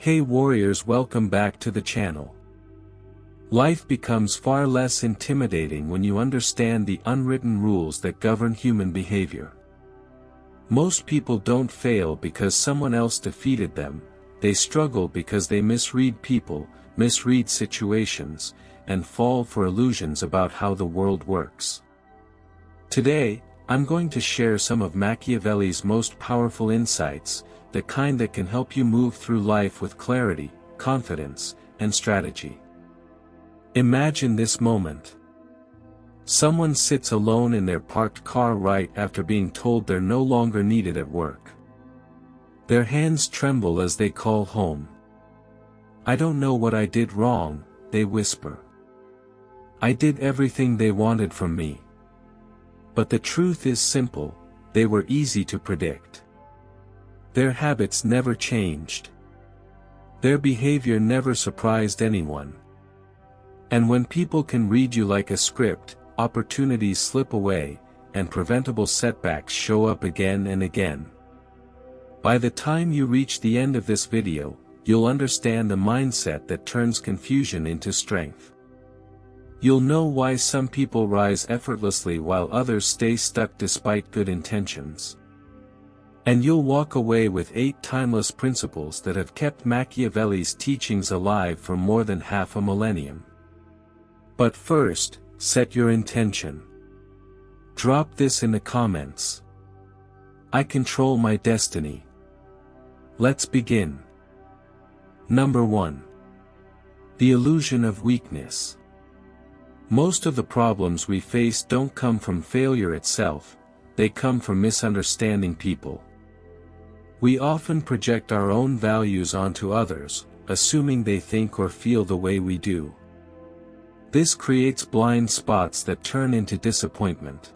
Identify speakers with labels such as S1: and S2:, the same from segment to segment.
S1: Hey warriors, welcome back to the channel. Life becomes far less intimidating when you understand the unwritten rules that govern human behavior. Most people don't fail because someone else defeated them, they struggle because they misread people, misread situations, and fall for illusions about how the world works. Today, I'm going to share some of Machiavelli's most powerful insights, the kind that can help you move through life with clarity, confidence, and strategy. Imagine this moment. Someone sits alone in their parked car right after being told they're no longer needed at work. Their hands tremble as they call home. "I don't know what I did wrong," they whisper. "I did everything they wanted from me." But the truth is simple, they were easy to predict. Their habits never changed. Their behavior never surprised anyone. And when people can read you like a script, opportunities slip away, and preventable setbacks show up again and again. By the time you reach the end of this video, you'll understand the mindset that turns confusion into strength. You'll know why some people rise effortlessly while others stay stuck despite good intentions. And you'll walk away with 8 timeless principles that have kept Machiavelli's teachings alive for more than half a millennium. But first, set your intention. Drop this in the comments. I control my destiny. Let's begin. Number 1. The illusion of weakness. Most of the problems we face don't come from failure itself, they come from misunderstanding people. We often project our own values onto others, assuming they think or feel the way we do. This creates blind spots that turn into disappointment.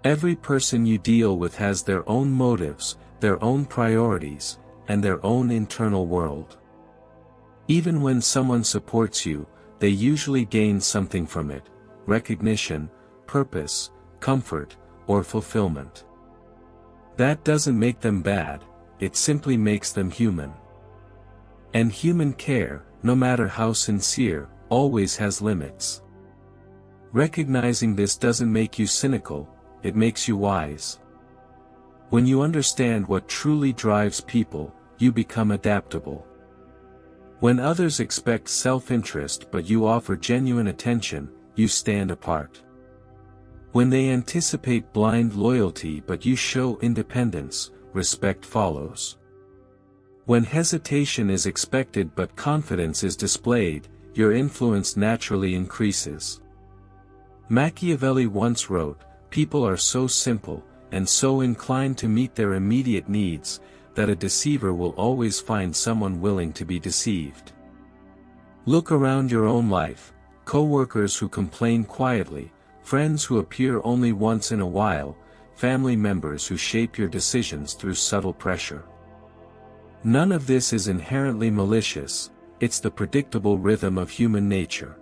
S1: Every person you deal with has their own motives, their own priorities, and their own internal world. Even when someone supports you, they usually gain something from it: recognition, purpose, comfort, or fulfillment. That doesn't make them bad, it simply makes them human. And human care, no matter how sincere, always has limits. Recognizing this doesn't make you cynical, it makes you wise. When you understand what truly drives people, you become adaptable. When others expect self-interest but you offer genuine attention, you stand apart. When they anticipate blind loyalty but you show independence, respect follows. When hesitation is expected but confidence is displayed, your influence naturally increases. Machiavelli once wrote, "People are so simple, and so inclined to meet their immediate needs, that a deceiver will always find someone willing to be deceived." Look around your own life: co-workers who complain quietly, friends who appear only once in a while, family members who shape your decisions through subtle pressure. None of this is inherently malicious, it's the predictable rhythm of human nature.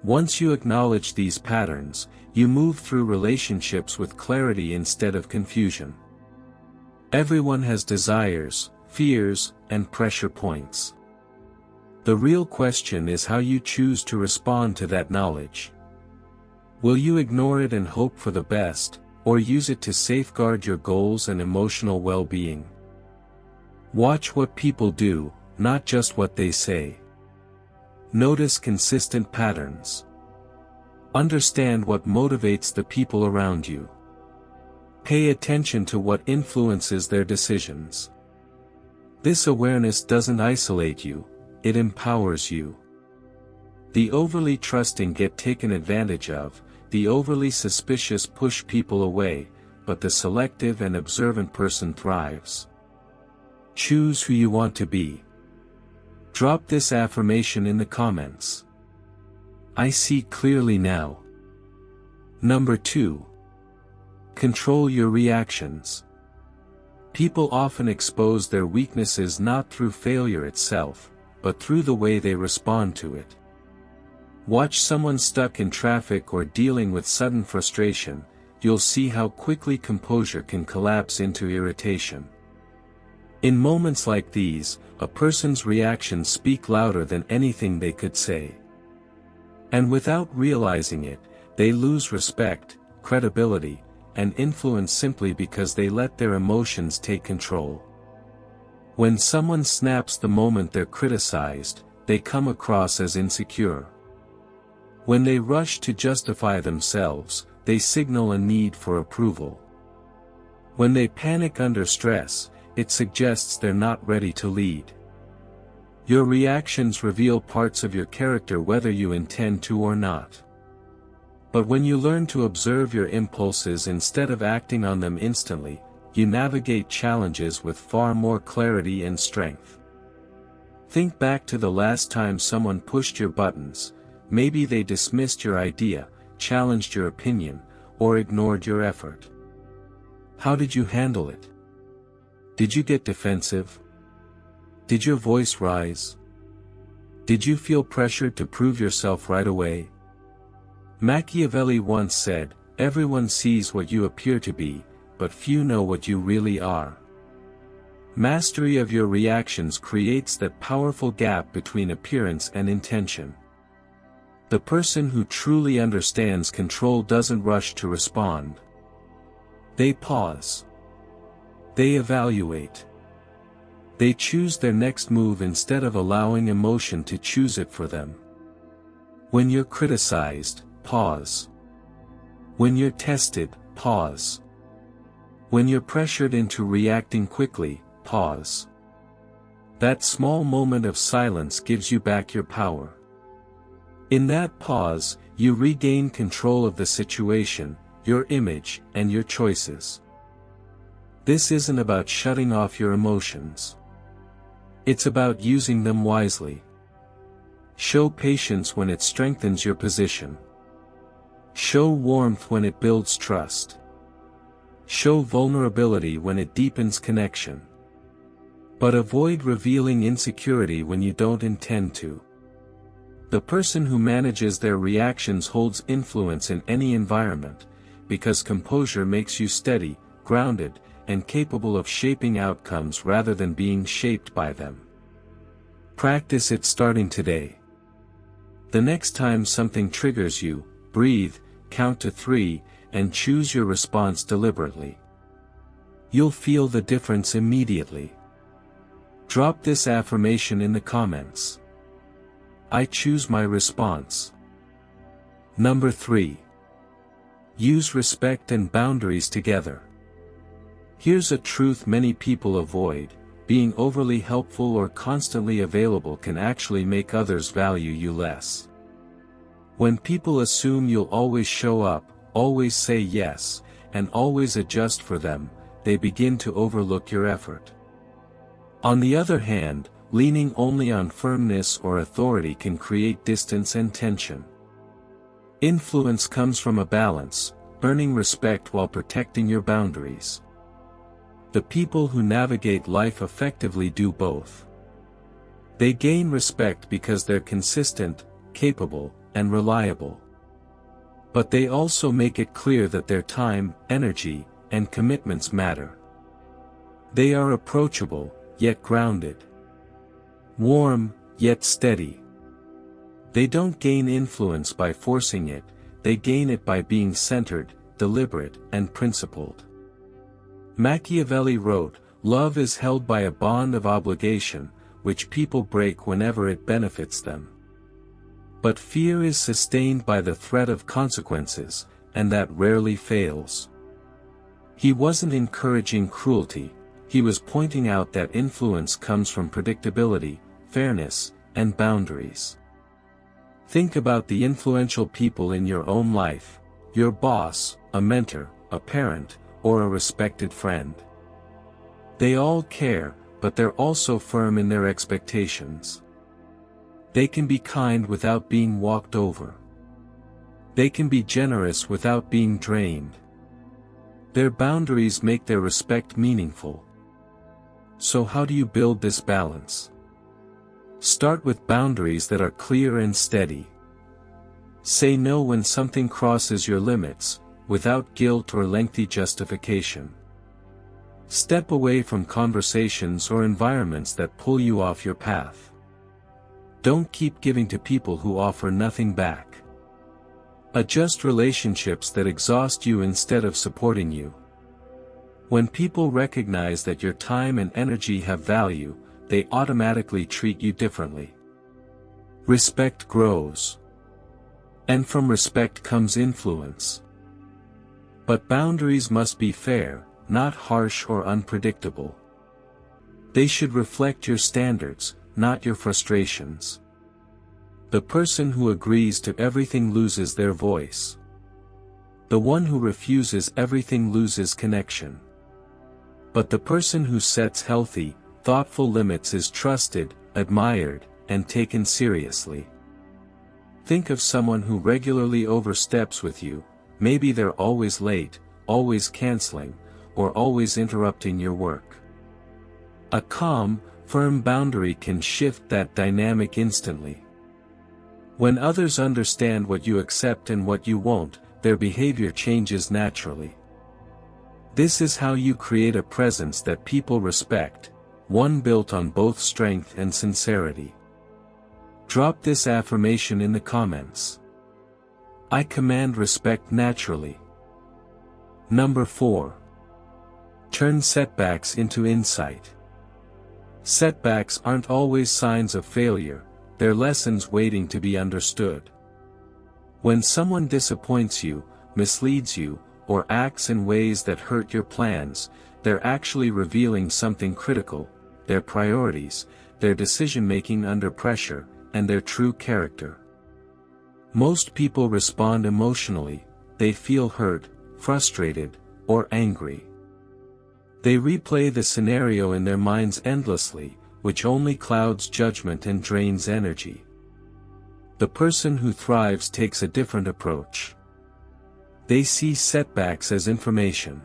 S1: Once you acknowledge these patterns, you move through relationships with clarity instead of confusion. Everyone has desires, fears, and pressure points. The real question is how you choose to respond to that knowledge. Will you ignore it and hope for the best, or use it to safeguard your goals and emotional well-being? Watch what people do, not just what they say. Notice consistent patterns. Understand what motivates the people around you. Pay attention to what influences their decisions. This awareness doesn't isolate you, it empowers you. The overly trusting get taken advantage of, the overly suspicious push people away, but the selective and observant person thrives. Choose who you want to be. Drop this affirmation in the comments. I see clearly now. Number 2. Control your reactions. People often expose their weaknesses not through failure itself, but through the way they respond to it. Watch someone stuck in traffic or dealing with sudden frustration, you'll see how quickly composure can collapse into irritation. In moments like these, a person's reactions speak louder than anything they could say. And without realizing it, they lose respect, credibility, and influence simply because they let their emotions take control. When someone snaps the moment they're criticized, they come across as insecure. When they rush to justify themselves, they signal a need for approval. When they panic under stress, it suggests they're not ready to lead. Your reactions reveal parts of your character whether you intend to or not. But when you learn to observe your impulses instead of acting on them instantly, you navigate challenges with far more clarity and strength. Think back to the last time someone pushed your buttons. Maybe they dismissed your idea, challenged your opinion, or ignored your effort. How did you handle it? Did you get defensive? Did your voice rise? Did you feel pressured to prove yourself right away? Machiavelli once said, "Everyone sees what you appear to be, but few know what you really are." Mastery of your reactions creates that powerful gap between appearance and intention. The person who truly understands control doesn't rush to respond. They pause. They evaluate. They choose their next move instead of allowing emotion to choose it for them. When you're criticized, pause. When you're tested, pause. When you're pressured into reacting quickly, pause. That small moment of silence gives you back your power. In that pause, you regain control of the situation, your image, and your choices. This isn't about shutting off your emotions. It's about using them wisely. Show patience when it strengthens your position. Show warmth when it builds trust. Show vulnerability when it deepens connection. But avoid revealing insecurity when you don't intend to. The person who manages their reactions holds influence in any environment, because composure makes you steady, grounded, and capable of shaping outcomes rather than being shaped by them. Practice it starting today. The next time something triggers you, breathe, count to 3, and choose your response deliberately. You'll feel the difference immediately. Drop this affirmation in the comments. I choose my response. Number 3. Use respect and boundaries together. Here's a truth many people avoid: being overly helpful or constantly available can actually make others value you less. When people assume you'll always show up, always say yes, and always adjust for them, they begin to overlook your effort. On the other hand, leaning only on firmness or authority can create distance and tension. Influence comes from a balance, earning respect while protecting your boundaries. The people who navigate life effectively do both. They gain respect because they're consistent, capable, and reliable. But they also make it clear that their time, energy, and commitments matter. They are approachable, yet grounded. Warm, yet steady. They don't gain influence by forcing it, they gain it by being centered, deliberate, and principled. Machiavelli wrote, "Love is held by a bond of obligation, which people break whenever it benefits them. But fear is sustained by the threat of consequences, and that rarely fails." He wasn't encouraging cruelty, he was pointing out that influence comes from predictability, fairness, and boundaries. Think about the influential people in your own life: your boss, a mentor, a parent, or a respected friend. They all care, but they're also firm in their expectations. They can be kind without being walked over. They can be generous without being drained. Their boundaries make their respect meaningful. So how do you build this balance? Start with boundaries that are clear and steady. Say no when something crosses your limits, without guilt or lengthy justification. Step away from conversations or environments that pull you off your path. Don't keep giving to people who offer nothing back. Adjust relationships that exhaust you instead of supporting you. When people recognize that your time and energy have value, they automatically treat you differently. Respect grows. And from respect comes influence. But boundaries must be fair, not harsh or unpredictable. They should reflect your standards, not your frustrations. The person who agrees to everything loses their voice. The one who refuses everything loses connection. But the person who sets healthy, thoughtful limits is trusted, admired, and taken seriously. Think of someone who regularly oversteps with you. Maybe they're always late, always canceling, or always interrupting your work. A calm, firm boundary can shift that dynamic instantly. When others understand what you accept and what you won't, their behavior changes naturally. This is how you create a presence that people respect, one built on both strength and sincerity. Drop this affirmation in the comments. I command respect naturally. Number 4. Turn setbacks into insight. Setbacks aren't always signs of failure, they're lessons waiting to be understood. When someone disappoints you, misleads you, or acts in ways that hurt your plans, they're actually revealing something critical: their priorities, their decision-making under pressure, and their true character. Most people respond emotionally. They feel hurt, frustrated, or angry. They replay the scenario in their minds endlessly, which only clouds judgment and drains energy. The person who thrives takes a different approach. They see setbacks as information.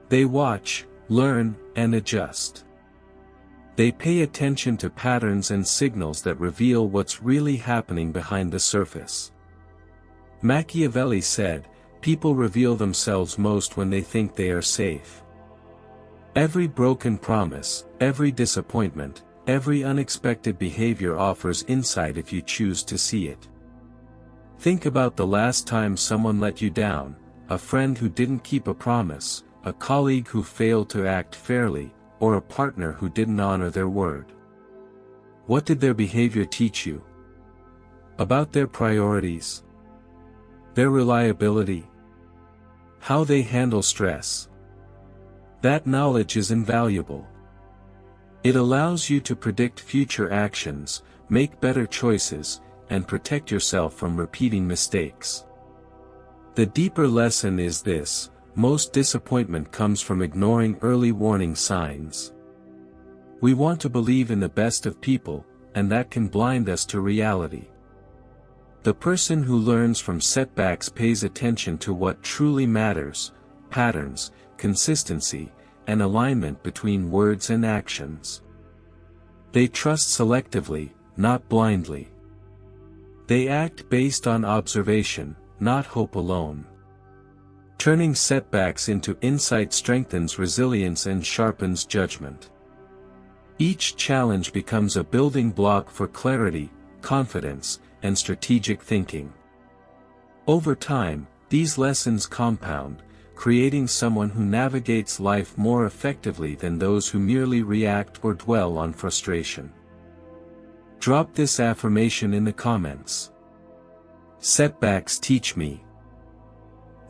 S1: They watch, learn, and adjust. They pay attention to patterns and signals that reveal what's really happening behind the surface. Machiavelli said, "People reveal themselves most when they think they are safe." Every broken promise, every disappointment, every unexpected behavior offers insight if you choose to see it. Think about the last time someone let you down: a friend who didn't keep a promise, a colleague who failed to act fairly, or a partner who didn't honor their word. What did their behavior teach you? About their priorities? Their reliability? How they handle stress? That knowledge is invaluable. It allows you to predict future actions, make better choices, and protect yourself from repeating mistakes. The deeper lesson is this: most disappointment comes from ignoring early warning signs. We want to believe in the best of people, and that can blind us to reality. The person who learns from setbacks pays attention to what truly matters: patterns, consistency, and alignment between words and actions. They trust selectively, not blindly. They act based on observation, not hope alone. Turning setbacks into insight strengthens resilience and sharpens judgment. Each challenge becomes a building block for clarity, confidence, and strategic thinking. Over time, these lessons compound, creating someone who navigates life more effectively than those who merely react or dwell on frustration. Drop this affirmation in the comments. Setbacks teach me.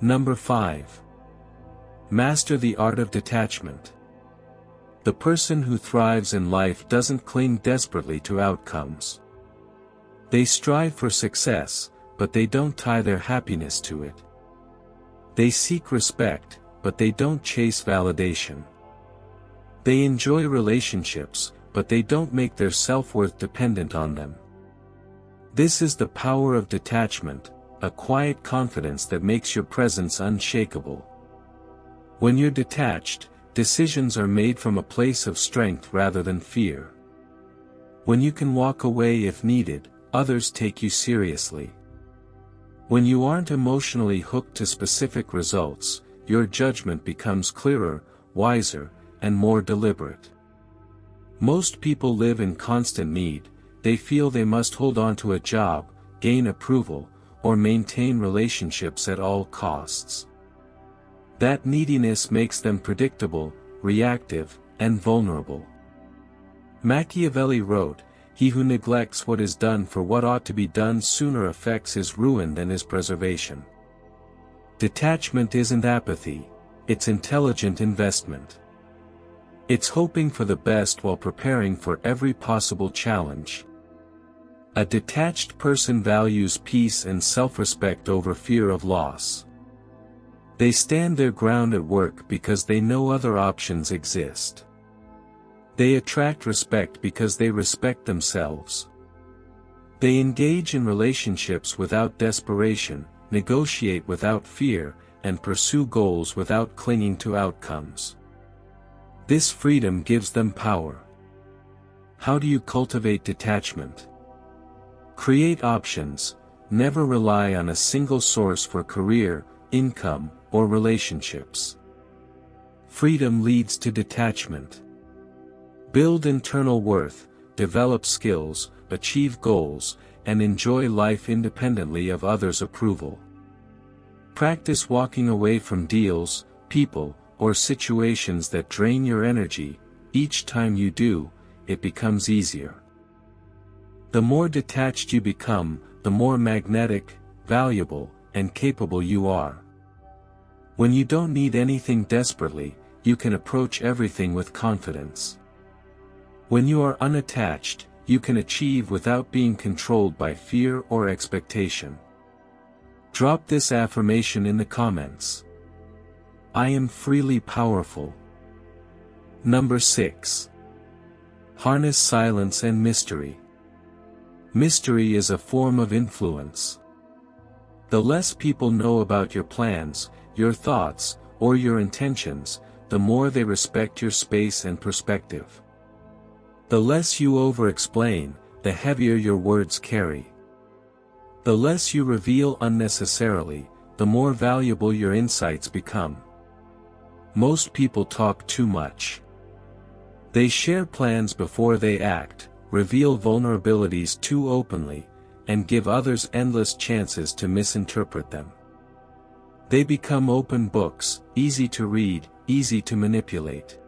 S1: Number 5. Master the art of detachment. The person who thrives in life doesn't cling desperately to outcomes. They strive for success, but they don't tie their happiness to it. They seek respect, but they don't chase validation. They enjoy relationships, but they don't make their self-worth dependent on them. This is the power of detachment, a quiet confidence that makes your presence unshakable. When you're detached, decisions are made from a place of strength rather than fear. When you can walk away if needed, others take you seriously. When you aren't emotionally hooked to specific results, your judgment becomes clearer, wiser, and more deliberate. Most people live in constant need. They feel they must hold on to a job, gain approval, or maintain relationships at all costs. That neediness makes them predictable, reactive, and vulnerable. Machiavelli wrote, "He who neglects what is done for what ought to be done sooner affects his ruin than his preservation." Detachment isn't apathy, it's intelligent investment. It's hoping for the best while preparing for every possible challenge. A detached person values peace and self-respect over fear of loss. They stand their ground at work because they know other options exist. They attract respect because they respect themselves. They engage in relationships without desperation, negotiate without fear, and pursue goals without clinging to outcomes. This freedom gives them power. How do you cultivate detachment? Create options, never rely on a single source for career, income, or relationships. Freedom leads to detachment. Build internal worth, develop skills, achieve goals, and enjoy life independently of others' approval. Practice walking away from deals, people, or situations that drain your energy. Each time you do, it becomes easier. The more detached you become, the more magnetic, valuable, and capable you are. When you don't need anything desperately, you can approach everything with confidence. When you are unattached, you can achieve without being controlled by fear or expectation. Drop this affirmation in the comments. I am freely powerful. Number 6. Harness silence and mystery. Mystery is a form of influence. The less people know about your plans, your thoughts, or your intentions, the more they respect your space and perspective. The less you over-explain, the heavier your words carry. The less you reveal unnecessarily, the more valuable your insights become. Most people talk too much. They share plans before they act, reveal vulnerabilities too openly, and give others endless chances to misinterpret them. They become open books, easy to read, easy to manipulate.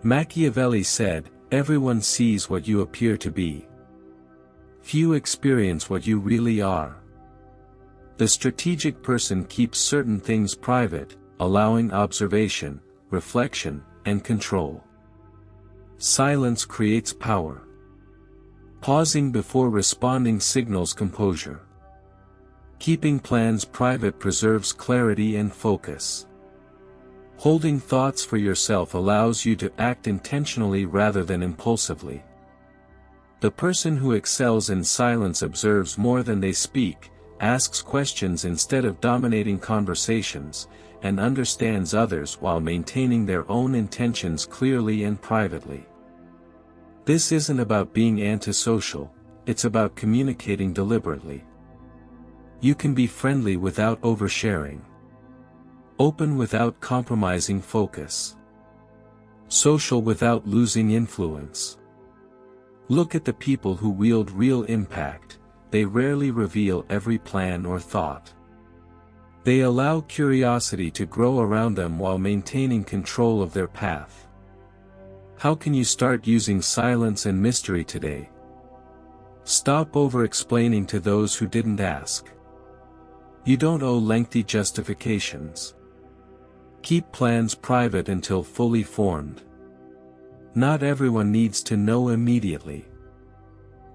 S1: Machiavelli said, "Everyone sees what you appear to be. Few experience what you really are." The strategic person keeps certain things private, allowing observation, reflection, and control. Silence creates power. Pausing before responding signals composure. Keeping plans private preserves clarity and focus. Holding thoughts for yourself allows you to act intentionally rather than impulsively. The person who excels in silence observes more than they speak, asks questions instead of dominating conversations, and understands others while maintaining their own intentions clearly and privately. This isn't about being antisocial, it's about communicating deliberately. You can be friendly without oversharing. Open without compromising focus. Social without losing influence. Look at the people who wield real impact. They rarely reveal every plan or thought. They allow curiosity to grow around them while maintaining control of their path. How can you start using silence and mystery today? Stop over-explaining to those who didn't ask. You don't owe lengthy justifications. Keep plans private until fully formed. Not everyone needs to know immediately.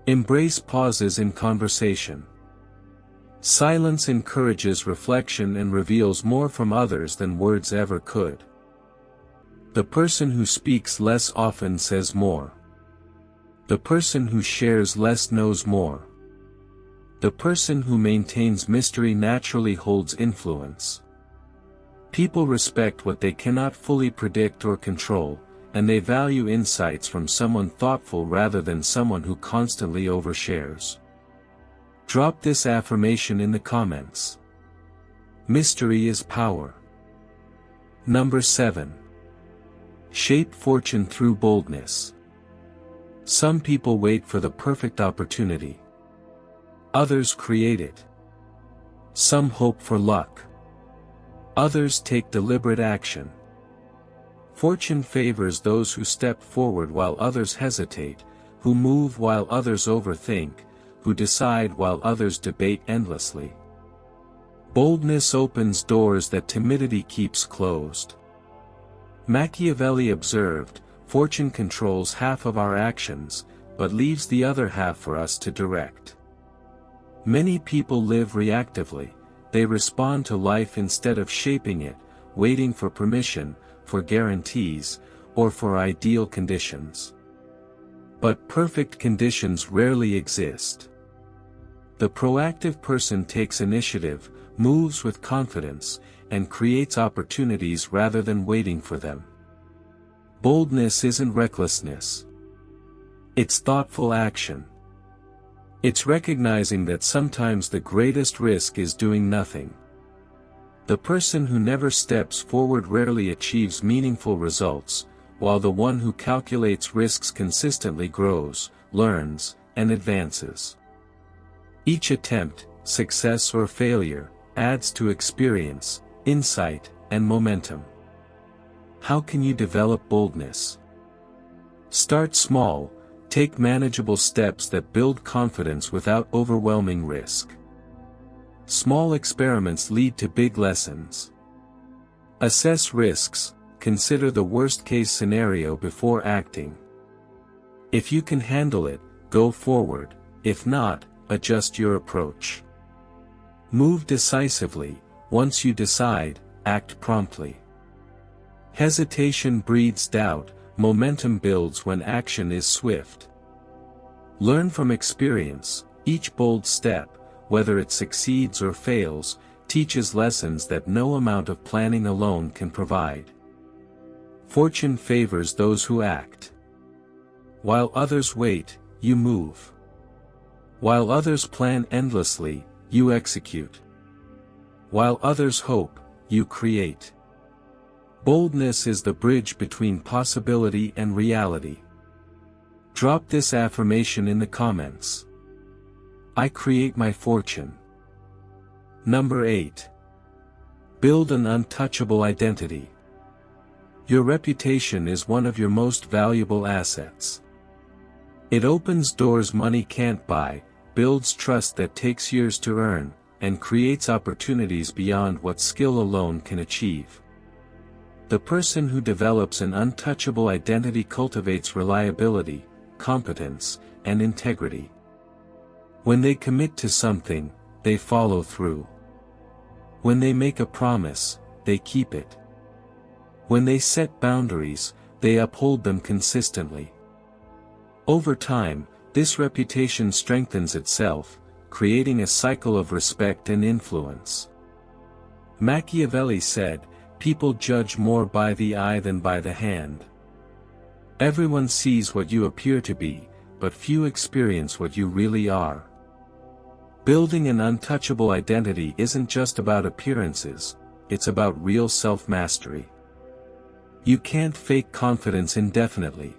S1: Embrace pauses in conversation. Silence encourages reflection and reveals more from others than words ever could. The person who speaks less often says more. The person who shares less knows more. The person who maintains mystery naturally holds influence. People respect what they cannot fully predict or control, and they value insights from someone thoughtful rather than someone who constantly overshares. Drop this affirmation in the comments. Mystery is power. Number 7. Shape fortune through boldness. Some people wait for the perfect opportunity. Others create it. Some hope for luck. Others take deliberate action. Fortune favors those who step forward while others hesitate, who move while others overthink, who decide while others debate endlessly. Boldness opens doors that timidity keeps closed. Machiavelli observed, "Fortune controls half of our actions, but leaves the other half for us to direct." Many people live reactively. They respond to life instead of shaping it, waiting for permission, for guarantees, or for ideal conditions. But perfect conditions rarely exist. The proactive person takes initiative, moves with confidence, and creates opportunities rather than waiting for them. Boldness isn't recklessness. It's thoughtful action. It's recognizing that sometimes the greatest risk is doing nothing. The person who never steps forward rarely achieves meaningful results, while the one who calculates risks consistently grows, learns, and advances. Each attempt, success or failure, adds to experience, insight, and momentum. How can you develop boldness? Start small. Take manageable steps that build confidence without overwhelming risk. Small experiments lead to big lessons. Assess risks. Consider the worst-case scenario before acting. If you can handle it, go forward. If not, adjust your approach. Move decisively. Once you decide, act promptly. Hesitation breeds doubt. Momentum builds when action is swift. Learn from experience. Each bold step, whether it succeeds or fails, teaches lessons that no amount of planning alone can provide. Fortune favors those who act. While others wait, you move. While others plan endlessly, you execute. While others hope, you create. Boldness is the bridge between possibility and reality. Drop this affirmation in the comments. I create my fortune. Number 8. Build an untouchable identity. Your reputation is one of your most valuable assets. It opens doors money can't buy, builds trust that takes years to earn, and creates opportunities beyond what skill alone can achieve. The person who develops an untouchable identity cultivates reliability, competence, and integrity. When they commit to something, they follow through. When they make a promise, they keep it. When they set boundaries, they uphold them consistently. Over time, this reputation strengthens itself, creating a cycle of respect and influence. Machiavelli said, "People judge more by the eye than by the hand." Everyone sees what you appear to be, but few experience what you really are. Building an untouchable identity isn't just about appearances, it's about real self-mastery. You can't fake confidence indefinitely.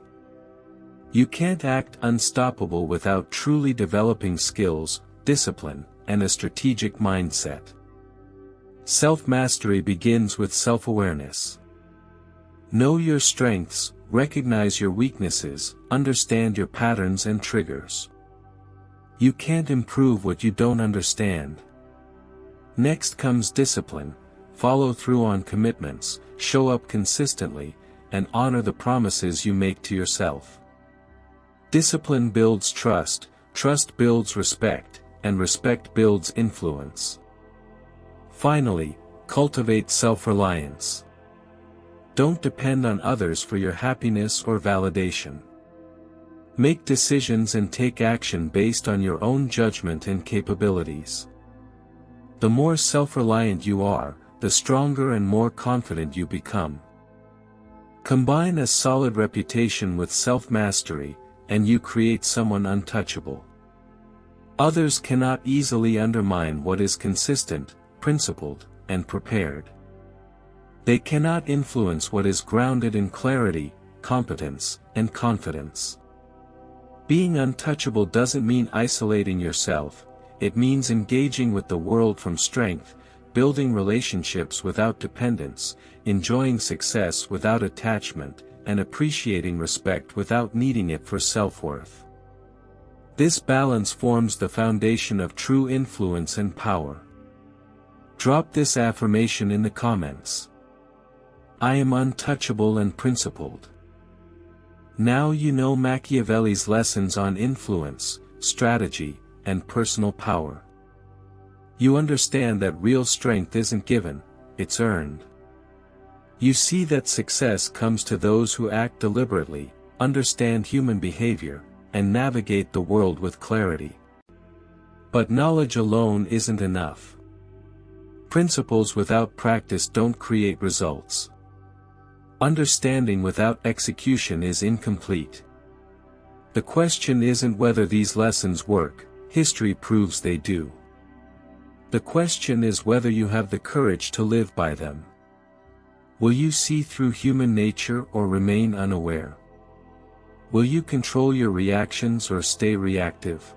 S1: You can't act unstoppable without truly developing skills, discipline, and a strategic mindset. Self-mastery begins with self-awareness. Know your strengths, recognize your weaknesses, understand your patterns and triggers. You can't improve what you don't understand. Next comes discipline. Follow through on commitments, show up consistently, and honor the promises you make to yourself. Discipline builds trust, trust builds respect, and respect builds influence. Finally, cultivate self-reliance. Don't depend on others for your happiness or validation. Make decisions and take action based on your own judgment and capabilities. The more self-reliant you are, the stronger and more confident you become. Combine a solid reputation with self-mastery, and you create someone untouchable. Others cannot easily undermine what is consistent, principled, and prepared. They cannot influence what is grounded in clarity, competence, and confidence. Being untouchable doesn't mean isolating yourself, it means engaging with the world from strength, building relationships without dependence, enjoying success without attachment, and appreciating respect without needing it for self-worth. This balance forms the foundation of true influence and power. Drop this affirmation in the comments. I am untouchable and principled. Now you know Machiavelli's lessons on influence, strategy, and personal power. You understand that real strength isn't given, it's earned. You see that success comes to those who act deliberately, understand human behavior, and navigate the world with clarity. But knowledge alone isn't enough. Principles without practice don't create results. Understanding without execution is incomplete. The question isn't whether these lessons work, history proves they do. The question is whether you have the courage to live by them. Will you see through human nature or remain unaware? Will you control your reactions or stay reactive?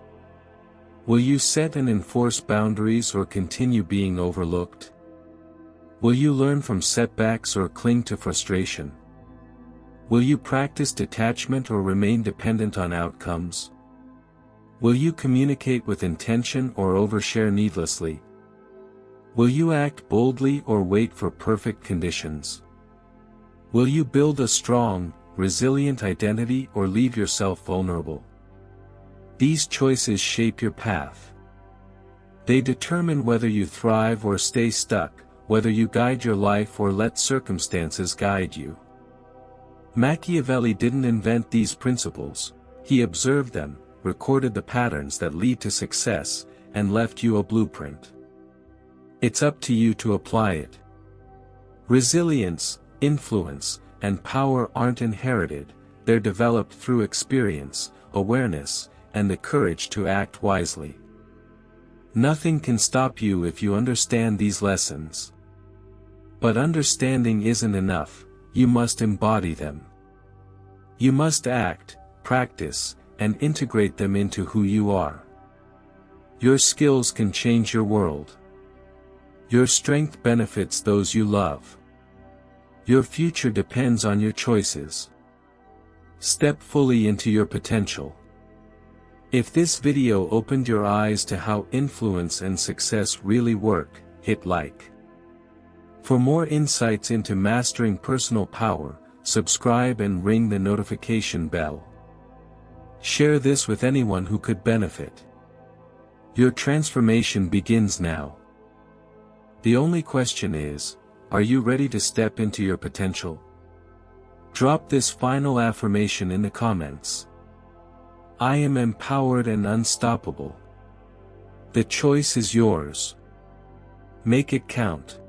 S1: Will you set and enforce boundaries or continue being overlooked? Will you learn from setbacks or cling to frustration? Will you practice detachment or remain dependent on outcomes? Will you communicate with intention or overshare needlessly? Will you act boldly or wait for perfect conditions? Will you build a strong, resilient identity or leave yourself vulnerable? These choices shape your path. They determine whether you thrive or stay stuck, whether you guide your life or let circumstances guide you. Machiavelli didn't invent these principles, he observed them, recorded the patterns that lead to success, and left you a blueprint. It's up to you to apply it. Resilience, influence, and power aren't inherited, they're developed through experience, awareness, and the courage to act wisely. Nothing can stop you if you understand these lessons. But understanding isn't enough, you must embody them. You must act, practice, and integrate them into who you are. Your skills can change your world. Your strength benefits those you love. Your future depends on your choices. Step fully into your potential. If this video opened your eyes to how influence and success really work, hit like. For more insights into mastering personal power, subscribe and ring the notification bell. Share this with anyone who could benefit. Your transformation begins now. The only question is, are you ready to step into your potential? Drop this final affirmation in the comments. I am empowered and unstoppable. The choice is yours. Make it count.